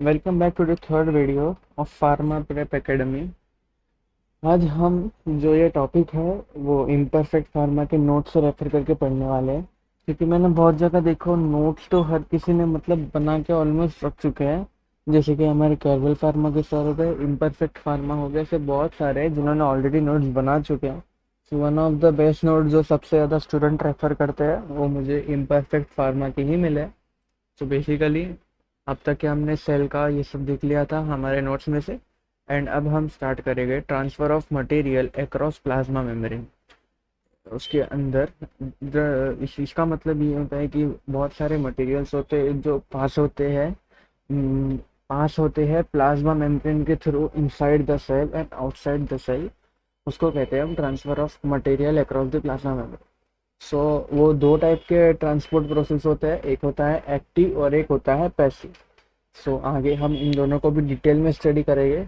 Welcome back to the third video of pharma prep academy. आज हम जो ये टॉपिक है वो इम्परफेक्ट फार्मा के नोट्स से रेफर करके पढ़ने वाले हैं, क्योंकि मैंने बहुत जगह देखो नोट्स तो हर किसी ने मतलब बना के ऑलमोस्ट रख चुके हैं। जैसे कि हमारे कैरवल फार्मा के सर हो गए, इम्परफेक्ट फार्मा हो गए, ऐसे बहुत सारे हैं जिन्होंने ऑलरेडी नोट्स बना चुके हैं। So one of the best note जो सबसे ज़्यादा स्टूडेंट रेफर करते हैं वो मुझे इम्परफेक्ट फार्मा के ही मिले। सो बेसिकली अब तक के हमने सेल का ये सब देख लिया था हमारे नोट्स में से। एंड अब हम स्टार्ट करेंगे transfer of material across plasma membrane. उसके अंदर इसका मतलब ये होता है कि बहुत सारे मटेरियल्स होते हैं जो पास होते हैं प्लाज्मा मेम्ब्रेन के through inside the cell and outside the cell. उसको कहते हैं हम transfer of material across the plasma membrane. So वो दो टाइप के ट्रांसपोर्ट प्रोसेस होते हैं, एक होता है एक्टिव और एक होता है पैसिव। सो आगे हम इन दोनों को भी डिटेल में स्टडी करेंगे।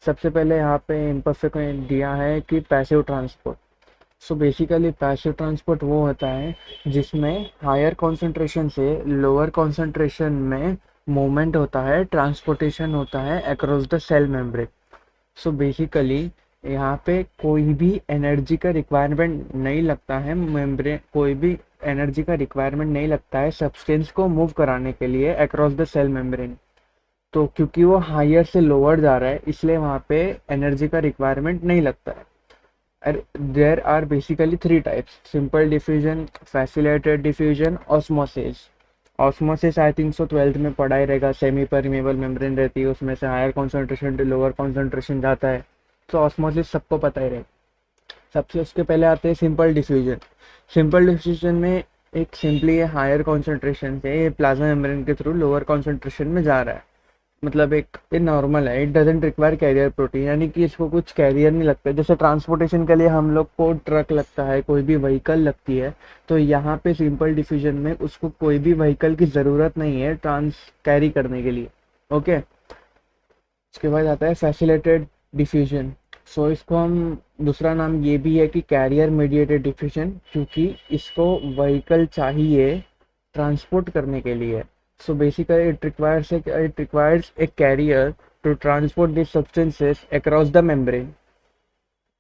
सबसे पहले यहाँ पे इम्परफेक्ट में दिया है कि passive transport. So basically passive transport वो होता है जिसमें हायर कॉन्सेंट्रेशन से लोअर कॉन्सेंट्रेशन में मूवमेंट होता है, ट्रांसपोर्टेशन होता है across the cell membrane. So basically यहाँ पे कोई भी एनर्जी का रिक्वायरमेंट नहीं लगता है, मेम्ब्रेन कोई भी एनर्जी का रिक्वायरमेंट नहीं लगता है सब्सटेंस को मूव कराने के लिए अक्रॉस द सेल मेम्ब्रेन। तो क्योंकि वो हायर से लोअर जा रहा है इसलिए वहाँ पे एनर्जी का रिक्वायरमेंट नहीं लगता है। There are basically three types: simple diffusion, facilitated diffusion, osmosis. Osmosis I think so 12th में पढ़ा ही रहेगा। सेमी परमेबल मेम्ब्रेन रहती है, उसमें से higher concentration to lower concentration जाता है। तो ऑस्मोसिस सबको पता ही रहेगा। सबसे उसके पहले आते हैं सिंपल डिफ्यूजन। सिंपल डिफ्यूजन में एक सिंपली हायर कॉन्सेंट्रेशन से प्लाज्मा मेम्ब्रेन के थ्रू लोअर कॉन्सेंट्रेशन में जा रहा है। मतलब एक ये नॉर्मल है, it doesn't require carrier protein, यानी कि इसको कुछ कैरियर नहीं लगता। जैसे ट्रांसपोर्टेशन के लिए हम लोग को ट्रक लगता है, कोई भी व्हीकल लगती है, तो यहाँ पे सिंपल डिफ्यूजन में उसको कोई भी व्हीकल की ज़रूरत नहीं है ट्रांस कैरी करने के लिए। ओके। उसके बाद आता है फैसिलिटेटेड डिफ्यूजन। सो इसको हम दूसरा नाम ये भी है कि कैरियर मीडिएटेड डिफ्यूजन, क्योंकि इसको व्हीकल चाहिए ट्रांसपोर्ट करने के लिए। So basically it requires a carrier to transport these substances across the membrane.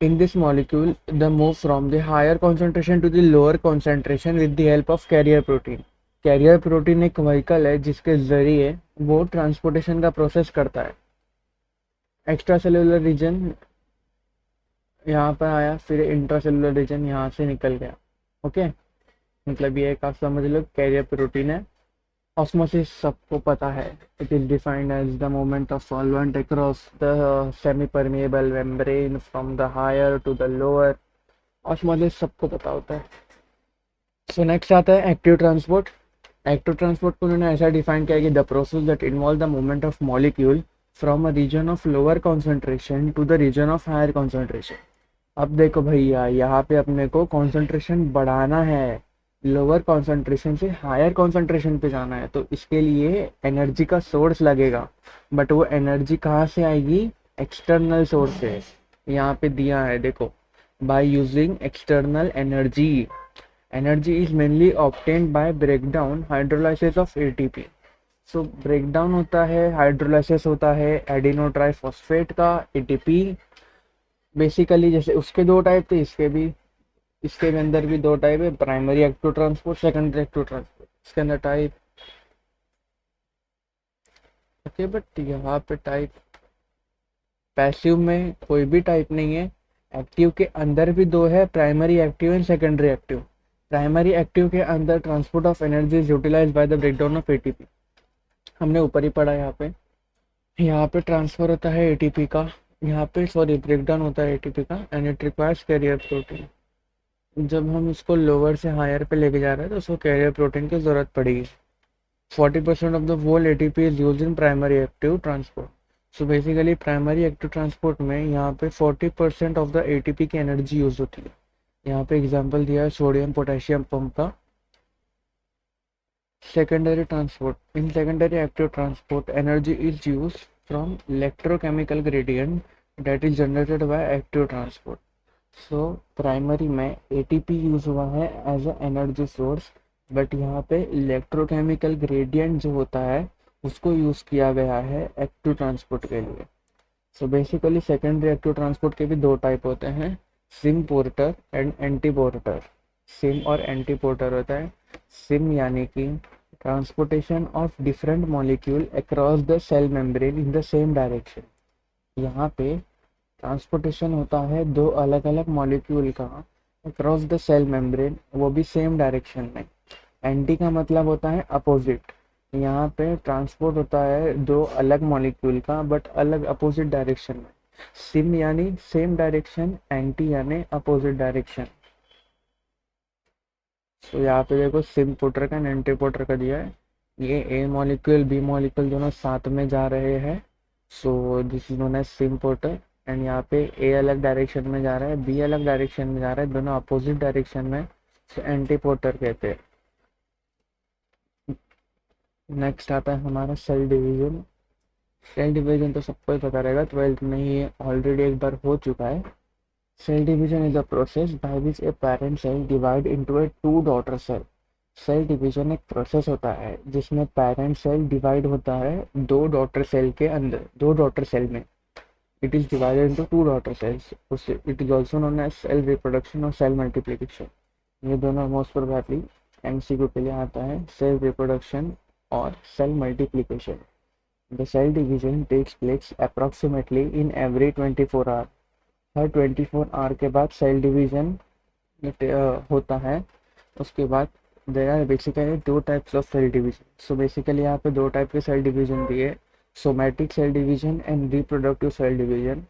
In this molecule, the move from the higher concentration to the lower concentration with the help of carrier protein. Carrier protein एक vehicle है जिसके जरिए वो transportation का process करता है। Extra cellular reason यहाँ पर आया, फिर इंट्रा सेलुलर रीजन यहाँ से निकल गया। ओके, मतलब ये एक आप समझ लो कैरियर प्रोटीन है। ऑस्मोसिस सबको पता है, it is defined as the movement of solvent across the semi permeable membrane from the higher to the lower. Osmosis सबको पता होता है। सो नेक्स्ट आता है एक्टिव ट्रांसपोर्ट। एक्टिव ट्रांसपोर्ट को उन्होंने ऐसा डिफाइन किया कि the process that involve the movement of molecule from a region of lower concentration to the region of higher concentration. अब देखो भैया, यहाँ पे अपने को कॉन्सेंट्रेशन बढ़ाना है, लोअर कॉन्सेंट्रेशन से हायर कॉन्सेंट्रेशन पे जाना है, तो इसके लिए एनर्जी का सोर्स लगेगा। बट वो एनर्जी कहाँ से आएगी? एक्सटर्नल सोर्स से। यहाँ पे दिया है देखो, by using external energy. Energy is mainly obtained by breakdown hydrolysis of ATP. So breakdown होता है, हाइड्रोलाइसिस होता है एडिनो ट्राइफॉस्फेट का, एटीपी। बेसिकली जैसे उसके दो टाइप थे, इसके भी अंदर भी दो टाइप है, primary active transport, secondary active transport. इसके अंदर टाइप ओके, बट यहाँ पे टाइप पैसिव में कोई भी टाइप नहीं है। एक्टिव के अंदर भी दो है, primary active and secondary active. Primary active के अंदर transport of energy is utilize by the breakdown of ATP. हमने ऊपर ही पढ़ा। यहाँ पे ट्रांसफर होता है एटीपी का, यहाँ पे सॉरी ब्रेकडाउन होता है एटीपी का, and it requires carrier protein. जब हम इसको लोअर से हायर पे लेके जा रहे हैं तो उसको कैरियर प्रोटीन की जरूरत पड़ेगी। 40% of the whole ATP is use in primary active transport. So basically primary active transport में यहाँ पे 40% ऑफ द एटीपी की एनर्जी यूज होती है। यहाँ पे एग्जांपल दिया है सोडियम पोटेशियम पंप का। Secondary transport, in secondary active transport energy is use from electrochemical gradient that is generated by active transport. So primary में एटीपी यूज हुआ है as a energy source, but यहाँ पे electrochemical gradient जो होता है उसको यूज़ किया गया है एक्टिव ट्रांसपोर्ट के लिए। So basically secondary active transport के भी दो टाइप होते हैं, symporter and antiporter. Sym और एंटी पोर्टर होता है। सिम यानी कि transportation of different molecule across the cell membrane in the same direction. यहाँ पे ट्रांसपोर्टेशन होता है दो अलग अलग मॉलिक्यूल का अक्रॉस द सेल मेम्ब्रेन, वो भी सेम डायरेक्शन में। एंटी का मतलब होता है अपोजिट। यहाँ पे ट्रांसपोर्ट होता है दो अलग मॉलिक्यूल का बट अलग अपोजिट डायरेक्शन में। सिम यानी सेम डायरेक्शन, एंटी यानी अपोजिट डायरेक्शन। तो यहाँ पे देखो सिम पोर्टर का एंड एंटी पोर्टर का दिया है। ये ए मॉलिक्यूल बी मॉलिक्यूल दोनों साथ में जा रहे हैं, so this is known as symporter. And यहाँ पे ए अलग डायरेक्शन में जा रहा है, बी अलग डायरेक्शन में जा रहा है, दोनों अपोजिट डायरेक्शन में, सो एंटी पोर्टर कहते हैं। नेक्स्ट आता है हमारा सेल डिवीजन। सेल डिवीजन तो सबको ही पता रहेगा, 12th में ही ऑलरेडी एक बार हो चुका है। Cell division is a process by which a parent cell divide into a two daughter cell. Cell division एक प्रोसेस होता है जिसमें पेरेंट सेल डिवाइड होता है दो डॉटर सेल के अंदर, दो डॉटर सेल में। It is divided into two daughter cells. उससे it is also known as cell reproduction और सेल मल्टीप्लिकेशन। ये दोनों मोस्ट प्रोबेबली एमसीक्यू के लिए आता है, सेल रिप्रोडक्शन और cell multiplication. The cell division takes place approximately in every 24 hour। हर 24 आवर के बाद सेल डिवीजन होता है। उसके बाद there are basically two types of cell division. So basically यहाँ पे दो टाइप के सेल डिवीजन दिए, somatic cell division and reproductive cell division.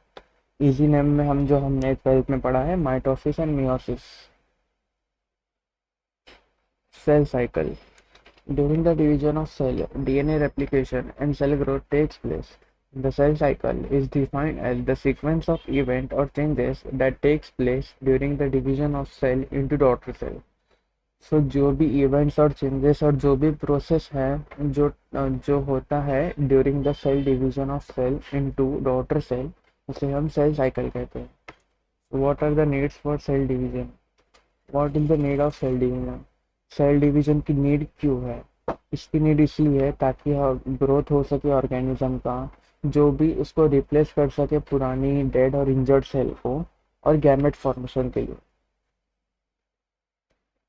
Easy name में हम जो हमने 12th में पढ़ा है, mitosis and meiosis. Cell cycle. During the division of cell, DNA replication and cell growth takes place. The cell cycle is defined as the sequence of events or changes that takes place during the division of cell into daughter cell. So जो भी events और changes और जो भी process है जो होता है during the cell division of cell into daughter cell, उसे हम cell cycle कहते हैं. What are the needs for cell division? What is the need of cell division? Cell division की नीड क्यों है? इसकी नीड इसलिए है ताकि ग्रोथ हो सके ऑर्गेनिज्म का, जो भी उसको रिप्लेस कर सके पुरानी डेड और इंजर्ड सेल को, और गैमेट फॉर्मेशन के लिए।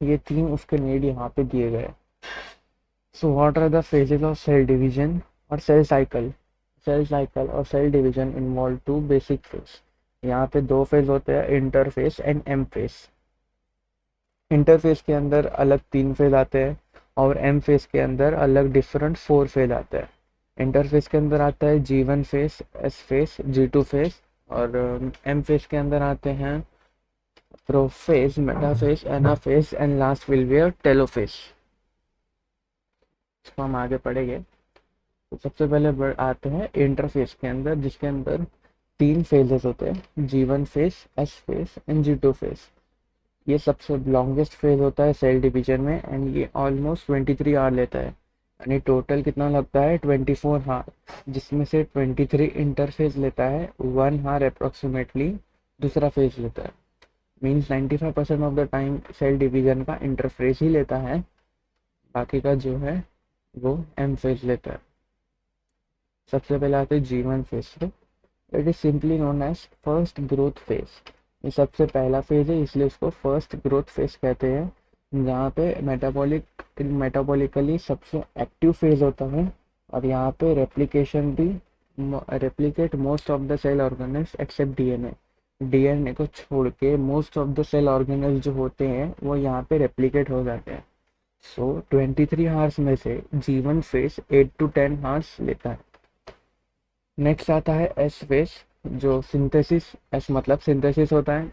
ये तीन उसके नीड यहाँ पे दिए गए। So what are the phases of cell division और सेल साइकिल? सेल साइकिल और cell division involve two basic phase. यहाँ पे दो फेज होते हैं, interphase and M phase. Interphase के अंदर अलग 3 फेज आते हैं और एम फेज के अंदर अलग डिफरेंट 4 फेज आते हैं। इंटरफेस के अंदर आता है G1 phase, S phase, G2 phase, और एम फेज के अंदर आते हैं prophase, metaphase, anaphase and last will be telophase. इसको हम आगे पढ़ेंगे। तो सबसे पहले आते हैं इंटरफेस के अंदर, जिसके अंदर 3 फेजेस होते हैं, G1 phase, S phase and G2 phase. ये सबसे लॉन्गेस्ट फेज होता है सेल डिवीजन में एंड ये ऑलमोस्ट 23 आवर लेता है। यानी टोटल कितना लगता है, 24 आवर, जिसमें से 23 इंटरफेज लेता है, 1 आवर अप्रोक्सीमेटली दूसरा फेज लेता है। Means 95% of the time cell division का इंटरफेज ही लेता है, बाकी का जो है वो एम फेज लेता है। सबसे पहले आते हैं G1 phase. It is simply known as first growth phase. ये सबसे पहला फेज है, इसलिए उसको फर्स्ट ग्रोथ फेज कहते हैं, जहाँ पे मेटाबॉलिकली सबसे एक्टिव फेज होता है, और यहाँ पे रेप्लिकेशन भी replicate most of the cell organelles except DNA. DNA को छोड़ के most of the cell organelles जो होते हैं वो यहाँ पे रेप्लिकेट हो जाते हैं। सो 23 आवर्स में से G1 फेज 8 to 10 आवर्स लेता है। नेक्स्ट आता है एस फेज, जो सिंथेसिस, एस मतलब सिंथेसिस होता है।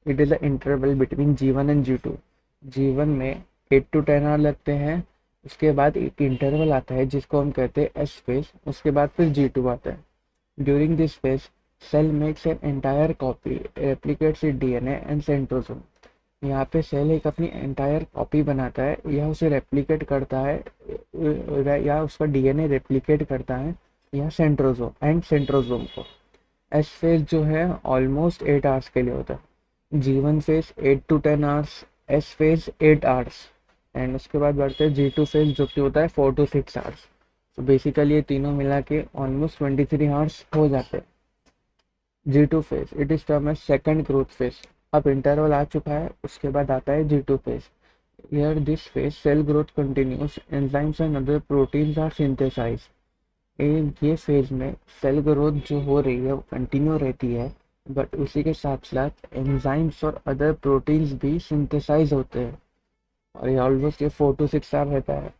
It is the interval between G1 and G2। G1 में 8 to 10 आवर लगते हैं, उसके बाद एक इंटरवल आता है जिसको हम कहते हैं एस फेज, उसके बाद फिर G2 आता है। During this phase cell makes an entire copy, replicates it DNA and centrosome. यहाँ पे सेल एक अपनी एंटायर कॉपी बनाता है, या उसे रेप्लिकेट करता है, या उसका डीएनए रेप्लिकेट करता है, या सेंट्रोजोम को। एस फेज जो है ऑलमोस्ट 8 आवर्स के लिए होता है। G1 phase 8 to 10 hours, S phase 8 hours, and उसके बाद बढ़ते हैं G2 फेज, जो कि होता है 4 to 6 आवर्स। तो बेसिकली ये तीनों मिला के ऑलमोस्ट 23 आवर्स हो जाते हैं। G2 phase it is term as second growth phase. अब इंटरवल आ चुका है, उसके बाद आता है G2 phase. Here this phase cell growth continues, enzymes and other proteins are synthesised. ये फेज में सेल ग्रोथ जो हो रही है वो कंटिन्यू रहती है, बट उसी के साथ साथ एंजाइम्स और अदर प्रोटीन्स भी सिंथेसाइज होते हैं। और ये ऑलमोस्ट ये 4 to 6 आवर रहता है।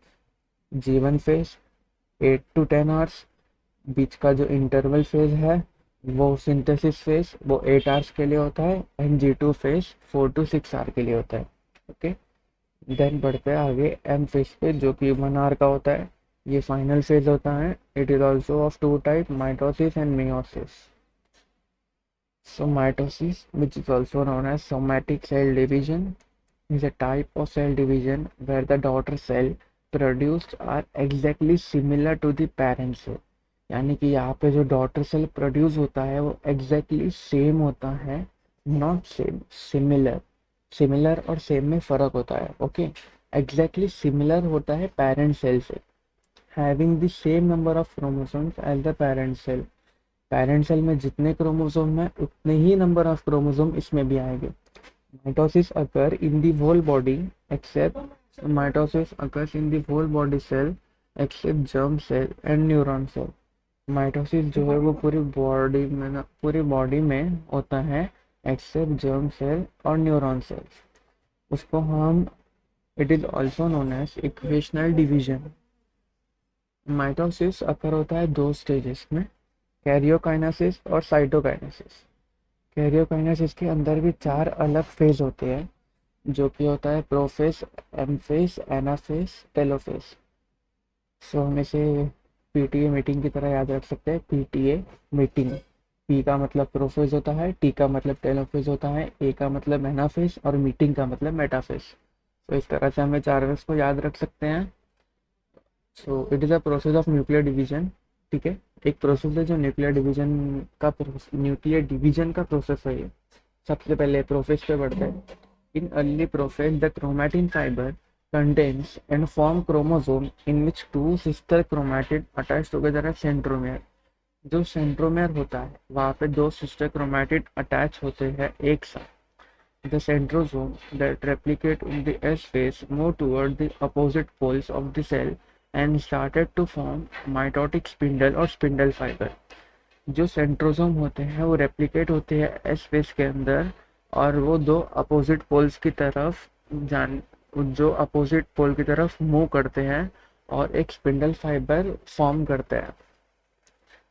G1 फेज 8 to 10 आवर्स, बीच का जो इंटरवल फेज है वो सिंथेसिस फेज वो 8 आवर्स के लिए होता है, and G2 phase 4 to 6 our के लिए होता है। ओके, देन बढ़ते हैं आगे M फेज पे, जो कि 1 आवर का होता है। ये फाइनल फेज होता है। It is also of two type, mitosis and meiosis. So mitosis, which is also known as somatic cell division, is a type of cell division where the daughter cell produced are exactly similar to the parent cell। यानी कि यहाँ पे जो daughter cell produce होता है वो exactly same होता है, नॉट सेम, सिमिलर। सिमिलर और सेम में फर्क होता है। ओके, एग्जैक्टली सिमिलर होता है पेरेंट सेल से, having the same number of chromosomes as the parent cell. Parent cell में जितने क्रोमोसोम है उतने ही नंबर ऑफ क्रोमोसोम इसमें भी आएंगे। Mitosis occur in the whole body except mitosis occurs in the whole body cell except germ cell and neuron cell। Mitosis जो है वो पूरी बॉडी में होता है एक्सेप्ट जर्म सेल और न्यूरॉन सेल्स। उसको हम, it is also known as equational division. Mitosis occur होता है 2 स्टेजेस में, कैरियोकाइनेसिस और साइटोकाइनेसिस। कैरियोकाइनेसिस के अंदर भी 4 अलग फेज होते हैं, जो कि होता है प्रोफेज, एमफेज, एनाफेज, टेलोफेज। सो हम इसे पीटीए मीटिंग की तरह याद रख सकते हैं। पीटीए मीटिंग, पी का मतलब प्रोफेज होता है, टी का मतलब टेलोफेज होता है, ए का मतलब एनाफेज और मीटिंग का मतलब मेटाफेज। तो इस तरह से हमें 4 वेज को याद रख सकते हैं। So it is a process of nuclear division. ठीक है, एक प्रोसेस है जो न्यूक्लियर डिवीजन का प्रोसेस है ये। सबसे पहले प्रोफेज पे बढ़ते हैं। In early prophets, the chromatin fiber contains and form chromosome in which two sister chromatids attach together as centromere। जो सेंट्रोमेयर होता है वहाँ पे 2 सिस्टर क्रोमैटिड अटैच होते हैं एक साथ। The centrosome that replicate in the S phase move toward the opposite poles of the cell and started to form mitotic spindle और spindle fiber। जो सेंट्रोसोम होते हैं वो रेप्लिकेट होते हैं एस फेज के अंदर, और वो 2 अपोजिट पोल्स की तरफ जो अपोजिट पोल की तरफ मूव करते हैं और एक स्पिंडल फाइबर फॉर्म करते हैं।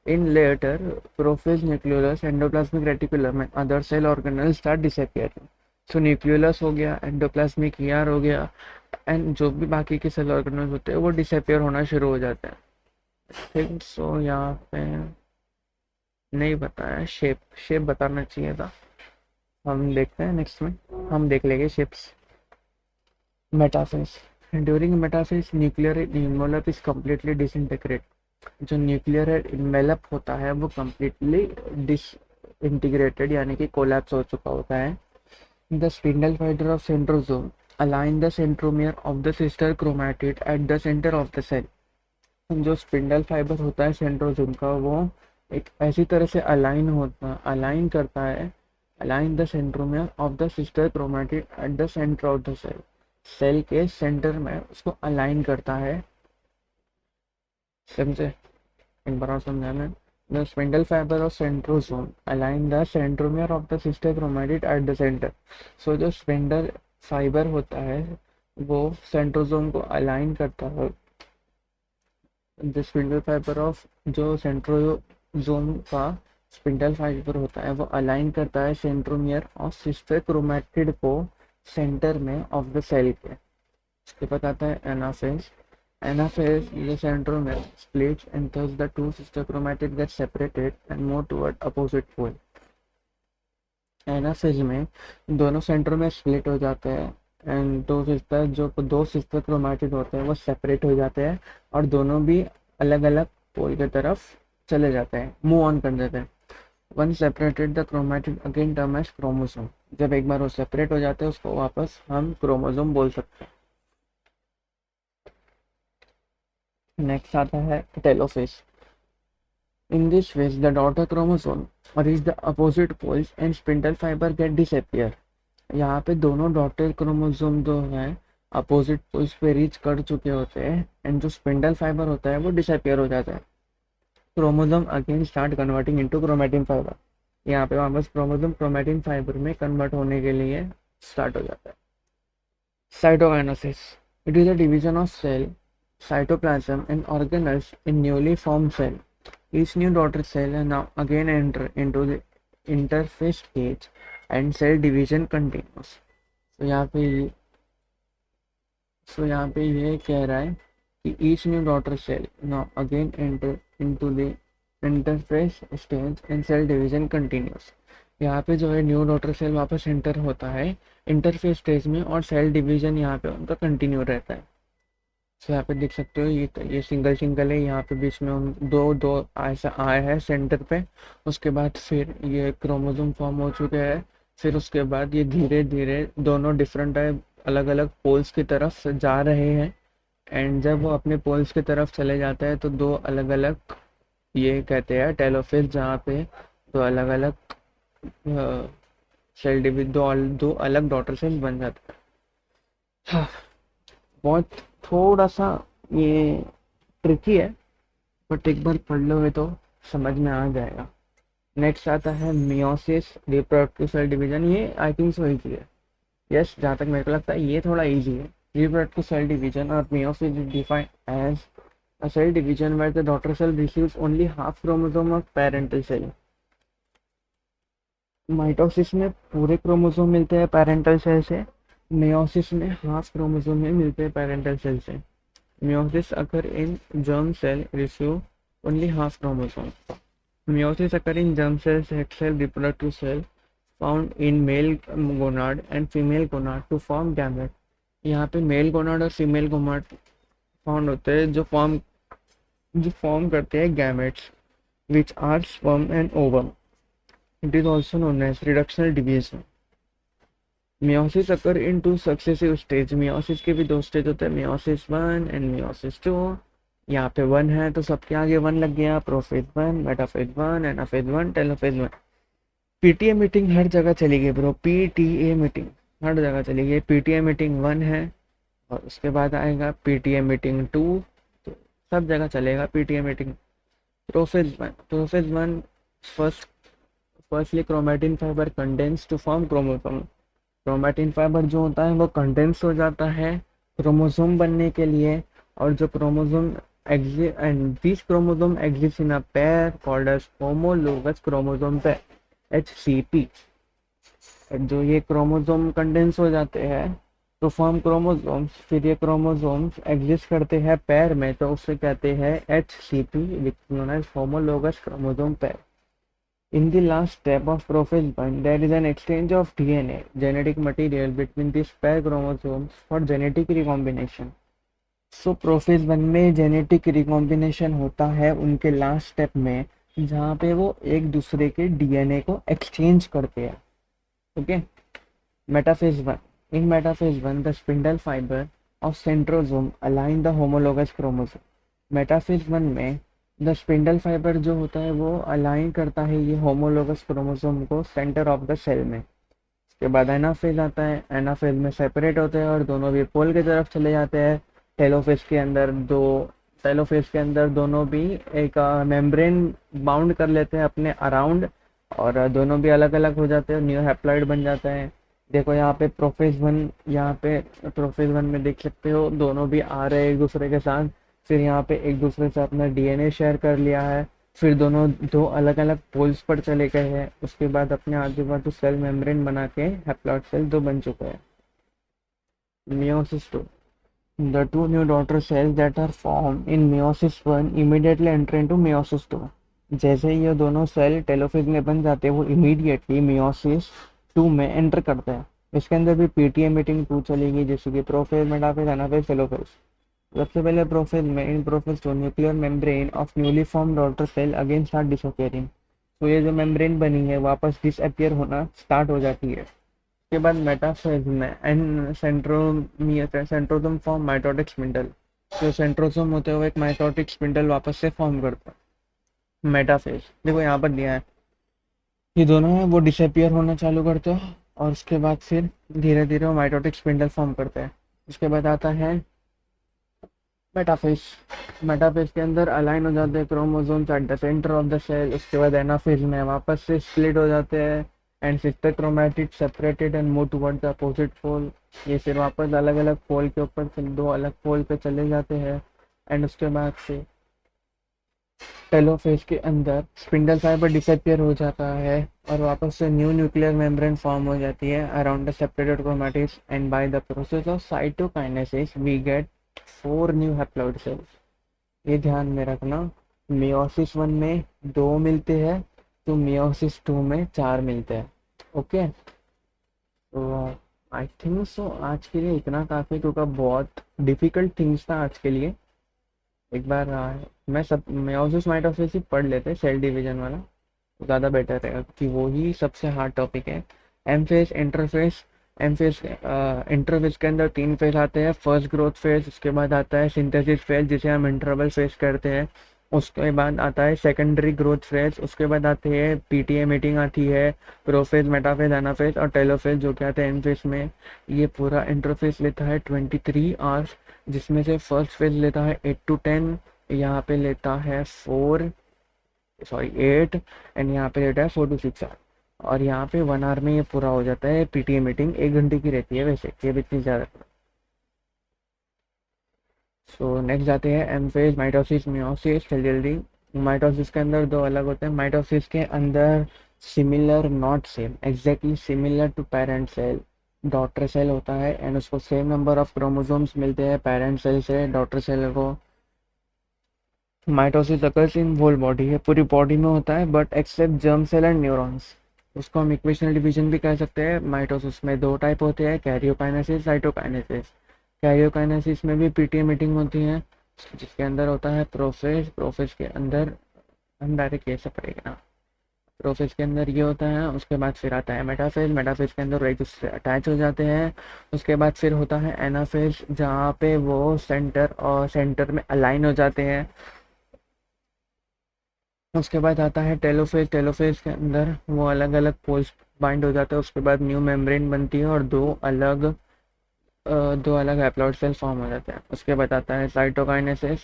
In later prophase nucleolus endoplasmic reticulum and other cell organelles start disappearing. So nucleolus हो गया, एंडोप्लाज्मिक ईआर हो गया, एंड जो भी बाकी के सेल ऑर्गेनेल्स होते हैं वो डिसअपियर होना शुरू हो जाते हैं। थिंक सो यहाँ पे नहीं बताया, शेप बताना चाहिए था। हम देखते हैं नेक्स्ट में, हम देख लेंगे shapes. Metaphase, during metaphase nuclear envelope is completely disintegrate. जो न्यूक्लियर इनवेलप होता है वो कम्प्लीटली डिसइंटीग्रेटेड यानी कि कोलैप्स हो चुका होता है। The spindle fibre of centrosome align the centromere of the sister chromatid at the centre of the cell. जो स्पिंडल फाइबर होता है सेंट्रोसोम का वो एक ऐसी तरह से अलाइन करता है, align the centromere of the sister chromatid at the centre of the cell. Cell के सेंटर में उसको अलाइन करता है। समझे, एक बार और समझाना। The spindle fibre of centrosome align the centromere of the sister chromatid at the centre. So जो स्पिंडल फाइबर होता है वो सेंट्रोसोम को अलाइन करता है। द स्पिंडल फाइबर ऑफ जो सेंट्रोसोम का स्पिंडल फाइबर होता है वो अलाइन करता है सेंट्रोमियर और सिस्टर क्रोमैटिड को सेंटर में ऑफ द सेल के। इसके बाद आता है anaphase. Anaphase the centromere splits and thus the 2 sister chromatids get separated and move toward opposite pole। Anaphase में दोनों सेंट्रोमेयर स्प्लिट हो जाते हैं एंड दो सिस्टर क्रोमैटिड होते हैं वो सेपरेट हो जाते हैं और दोनों भी अलग अलग पोल की तरफ चले जाते हैं, मूव ऑन कर देते हैं। One separated the chromatid again term as chromosome. जब एक बार वो सेपरेट हो जाते हैं उसको वापस हम क्रोमोसोम बोल सकते हैं। नेक्स्ट आता है telophase. In this phase the daughter chromosome reach the opposite poles and spindle fibre get disappear. यहाँ पे दोनों डॉटर क्रोमोसोम जो है अपोजिट पोल्स पे रीच कर चुके होते हैं एंड जो स्पिंडल फाइबर होता है वो डिसअपियर हो जाता है। Chromosome again start converting into chromatin fibre. यहाँ पे वापस क्रोमोसोम क्रोमैटिन फाइबर में कन्वर्ट होने के लिए स्टार्ट हो जाता है। Cytokinesis, it is a division of cell cytoplasm and organelles in newly formed cell. Each new daughter cell now again enter into the interphase stage and cell division continues. तो यहाँ पे ये कह रहा है कि each new daughter cell now again enter into the interphase stage and cell division continues. यहाँ पे जो है न्यू डॉटर सेल वापस एंटर होता है इंटरफेस स्टेज में और सेल डिवीजन यहाँ पे उनका कंटिन्यू रहता है। तो यहाँ पे देख सकते हो ये सिंगल है, यहाँ पे बीच में उन दो दो ऐसा आए हैं सेंटर पे। उसके बाद फिर ये क्रोमोसोम फॉर्म हो चुके हैं। फिर उसके बाद ये धीरे धीरे दोनों डिफरेंट अलग अलग पोल्स की तरफ जा रहे हैं। एंड जब वो अपने पोल्स की तरफ चले जाते हैं तो दो अलग अलग ये कहते हैं टेलोफेज, जहाँ पे दो अलग अलग सेल डिविजन दो अलग डॉटर सेल्स बन जाते हैं। हाँ, बहुत थोड़ा सा ये ट्रिकी है, बट एक बार पढ़ लोगे तो समझ में आ जाएगा। नेक्स्ट आता है मियोसिस रिप्रोडक्टिव सेल डिवीजन। ये आई थिंक सो इजी है। यस, जहाँ तक मेरे को लगता है ये थोड़ा इजी है। रिप्रोडक्टिव सेल डिवीजन और meiosis is defined as a cell division where the daughter cell receives only half chromosome of parental cell. Mitosis में पूरे क्रोमोसोम मिलते हैं पेरेंटल सेल से, मेयोसिस में हाफ क्रोमोसोम में मिलते हैं पेरेंटल सेल से। Meiosis occur in germ cell receive only half chromosome. Meiosis occur in germ cell, sex cell, reproductive cell found in male gonad and female gonad to form gamete. यहाँ पे male gonad और female gonad found होते हैं जो form करते हैं gametes which are sperm and ovum. It is also known as reductional division. Meiosis occur in two successive stage. Meiosis के भी दो स्टेज होते हैं, मियोसिस 1 एंड मियोसिस 2. यहाँ पे 1 है तो सबके आगे 1 लग गया. Prophase 1, metaphase 1, anaphase 1, telophase 1. PTA meeting हर जगह चली गई ब्रो. पीटीए मीटिंग हर जगह चली गई. पीटीए मीटिंग 1 है और उसके बाद आएगा पीटीए मीटिंग 2. तो सब जगह चलेगा PTA meeting. Prophase 1 firstly chromatin fibre condense to form chromosome. Chromatin fibre जो होता है वो कंडेंस हो जाता है क्रोमोसोम बनने के लिए. और जो chromosome and this chromosome exist in a pair called as homologous chromosome pair, HCP. जो ये क्रोमोसोम कंडेंस हो जाते हैं तो फॉर्म क्रोमोसोम्स. फिर ये क्रोमोसोम्स एग्जिस्ट करते हैं पेयर में तो उससे कहते हैं HCP, which is known as homologous chromosome pair. In the last step of prophase 1, there is an exchange of DNA, genetic material, between these pair chromosomes for genetic recombination. So prophase 1 में genetic recombination होता है उनके last step में, जहाँ पे वो एक दूसरे के डीएनए को एक्सचेंज करते हैं. Okay. Metaphase 1. In metaphase 1, the spindle fiber of centrosome align the homologous chromosome. Metaphase 1 में द स्पिंडल फाइबर जो होता है वो अलाइन करता है ये होमोलोगस क्रोमोसोम को सेंटर ऑफ द सेल में. उसके बाद एनाफेज आता है. एनाफेज में सेपरेट होते हैं और दोनों भी पोल की तरफ चले जाते हैं. टेलोफेज के अंदर दोनों भी एक मेम्ब्रेन बाउंड कर लेते हैं अपने अराउंड और दोनों भी अलग अलग हो जाते हैं. न्यू हैप्लॉइड बन जाता है. देखो यहाँ पे प्रोफेज 1 में देख सकते हो दोनों भी आ रहे हैं एक दूसरे के साथ. फिर यहाँ पे एक दूसरे से अपना डीएनए शेयर कर लिया है. फिर दोनों दो अलग अलग पोल्स पर चले गए हैं. उसके बाद अपने आजू बाजू सेल मेम्ब्रेन बना के हैप्लॉइड सेल 2 बन चुके हैं. Meiosis 2. The two new daughter cells that are formed in meiosis 1 immediately enter into meiosis 2. जैसे ये दोनों सेल टेलोफेज में बन जाते हैं वो इमीडिएटली meiosis 2 में एंटर करते हैं. इसके अंदर भी पीटीए मीटिंग 2 चलेगी जैसे कि प्रोफेज, मेटाफेज, एनाफेज, टेलोफेज. सबसे पहले प्रोफेज में in prophase 2 nuclear membrane of newly form daughter cell again start disappearing. तो ये जो मेम्ब्रेन बनी है वापस डिसअपियर होना स्टार्ट हो जाती है. के बाद मेटाफेज में and centrosome form mitotic spindle. तो सेंट्रोसोम होते हुए एक माइटोटिक स्पिंडल वापस से फॉर्म करता है। मेटाफेज देखो यहाँ पर दिया है, ये दोनों है वो डिसअपियर होना चालू करते हैं और उसके बाद फिर धीरे धीरे वो माइटोटिक स्पिंडल फॉर्म करते हैं। उसके बाद आता है मेटाफेज। मेटाफेज के अंदर अलाइन हो जाते हैं chromosomes at the centre of the cell. उसके बाद एनाफेज में वापस से स्प्लिट हो जाते हैं and sister chromatid separated and move toward the opposite pole. ये फिर वापस अलग अलग पोल के ऊपर से दो अलग पोल पे चले जाते हैं एंड उसके बाद से टेलोफेज के अंदर स्पिंडल फाइबर डिसअपियर हो जाता है और वापस से न्यू न्यूक्लियर मेम्ब्रेन फॉर्म हो जाती है around the separated chromatids and by the process of cytokinesis we get 4 new haploid cells. ये ध्यान में रखना, मियोसिस 1 में 2 मिलते हैं तो मियोसिस 2 में 4 मिलते हैं। ओके, तो आई थिंक सो आज के लिए इतना काफ़ी, क्योंकि बहुत डिफिकल्ट थिंग्स था आज के लिए। एक बार मैं सब मियोसिस माइटोसिस ही पढ़ लेते, सेल डिवीजन वाला तो ज़्यादा बेटर रहेगा क्योंकि वो ही सबसे हार्ड टॉपिक है। M phase, interphase. M phase, interphase के अंदर 3 फेज आते हैं। फर्स्ट ग्रोथ फेज, उसके बाद आता है सिंथेसिस फेज जिसे हम इंटरवल फेज कहते हैं। उसके बाद आता है सेकेंडरी ग्रोथ फेज, उसके बाद आते हैं पीटीए मीटिंग आती है, प्रोफेज, मेटाफेज, एनाफेज और टेलोफेज जो कि आते हैं एम फेज में। ये पूरा इंटरफेस लेता है 23 आवर्स, जिसमें से फर्स्ट फेज लेता है 8 to 10, यहाँ पे लेता है 8 एंड यहाँ पे लेता है 4 to 6 आवर। और यहाँ पे 1 आवर में ये पूरा हो जाता है। पीटीए मीटिंग 1 घंटे की रहती है वैसे, ये भी इतनी ज़्यादा। सो नेक्स्ट जाते हैं एम फेज, माइटोसिस, मियोसिस। जल्दी, माइटोसिस के अंदर 2 अलग होते हैं। माइटोसिस के अंदर similar, not same, exactly similar to parent cell daughter cell होता है एंड उसको सेम नंबर ऑफ क्रोमोसोम्स मिलते हैं पेरेंट सेल से डॉटर सेल को। Mitosis occurs in whole body, है पूरी बॉडी में होता है but except germ cell and neurons. उसको हम इक्वेशनल डिवीजन भी कह सकते हैं। माइटोसिस में 2 टाइप होते हैं, कैरियोकाइनेसिस, साइटोकाइनेसिस। कैरियोकाइनेसिस में भी पीटीए मीटिंग होती है जिसके अंदर होता है प्रोफेज। प्रोफेज के अंदर हम डायरेक्ट ये सब पढ़ेंगे ना, प्रोफेज के अंदर ये होता है। उसके बाद फिर आता है मेटाफेज। मेटाफेज के अंदर वो एक दूसरे से अटैच हो जाते हैं। उसके बाद फिर होता है एनाफेज जहाँ पे वो सेंटर और सेंटर में अलाइन हो जाते हैं। उसके बाद आता है टेलोफेज। टेलोफेज के अंदर वो अलग अलग पोल्स बाइंड हो जाते हैं। उसके बाद न्यू मेम्ब्रेन बनती है और दो अलग हैप्लॉइड सेल फॉर्म हो जाते हैं। उसके बाद आता है साइटोकाइनेसिस।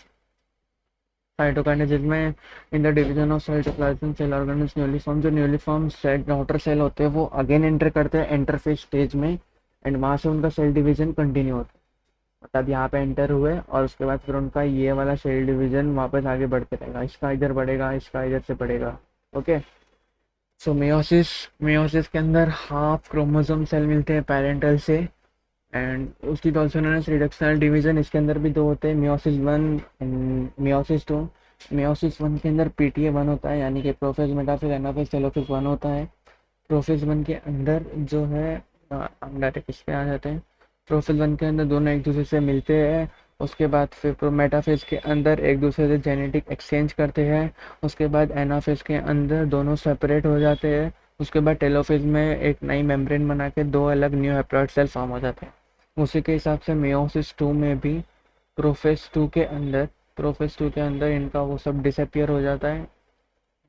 साइटोकाइनेसिस में in the division of cytoplasm cell organelles newly form, जो newly form cell daughter cell होते हैं वो अगेन एंटर करते हैं इंटरफेज स्टेज में एंड वहाँ से उनका सेल डिवीजन कंटिन्यू होता है। मतलब यहाँ पे एंटर हुए और उसके बाद फिर उनका ये वाला सेल डिवीजन वापस आगे बढ़ते रहेगा, इसका इधर बढ़ेगा, इसका इधर से बढ़ेगा। ओके, सो मियोसिस। मियोसिस के अंदर हाफ क्रोमोसोम सेल मिलते हैं पेरेंटल से एंड उसकी also known as reductional division. इसके अंदर भी 2 होते हैं, मियोसिस 1 एंड मियोसिस 2। मियोसिस 1 के अंदर पीटीए 1 होता है, यानी कि प्रोफेज, मेटाफेज, एनाफेज, टेलोफेज 1 होता है। प्रोफेज 1 के अंदर जो है हम डायरेक्ट इस पे आ जाते हैं। प्रोफेज 1 के अंदर दोनों एक दूसरे से मिलते हैं। उसके बाद फिर मेटाफेज के अंदर एक दूसरे से जेनेटिक एक्सचेंज करते हैं। उसके बाद एनाफेज के अंदर दोनों सेपरेट हो जाते हैं। उसके बाद टेलोफेज में एक नई मेम्ब्रेन बना के 2 अलग न्यू हैप्लॉइड सेल फॉर्म हो जाते हैं। उसी के हिसाब से मियोसिस 2 में भी प्रोफेज 2 के अंदर इनका वो सब डिसअपियर हो जाता है।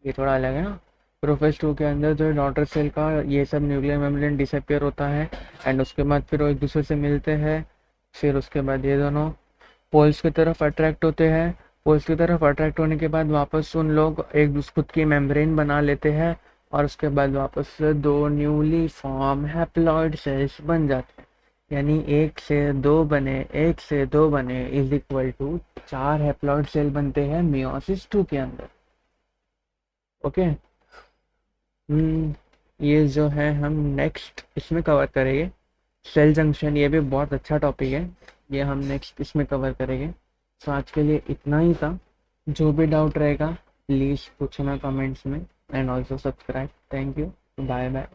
ये थोड़ा अलग है ना। प्रोफेज 2 के अंदर जो डॉटर सेल का ये सब न्यूक्लियर मेम्ब्रेन डिसअपियर होता है एंड उसके बाद फिर वो एक दूसरे से मिलते हैं। फिर उसके बाद ये दोनों पोल्स की तरफ अट्रैक्ट होते हैं। पोल्स की तरफ अट्रैक्ट होने के बाद वापस उन लोग एक दूसरे खुद की मेम्ब्रेन बना लेते हैं और उसके बाद वापस से 2 न्यूली फॉर्म हैप्लॉइड सेल्स बन जाते हैं। यानी 1 से 2 बने is equal to 4 haploid cell बनते हैं मियोसिस 2 के अंदर। ओके, ये जो है हम नेक्स्ट इसमें कवर करेंगे। सेल जंक्शन, ये भी बहुत अच्छा टॉपिक है, ये हम नेक्स्ट इसमें कवर करेंगे। तो आज के लिए इतना ही था। जो भी डाउट रहेगा प्लीज़ पूछना कमेंट्स में and also subscribe. Thank you, bye bye.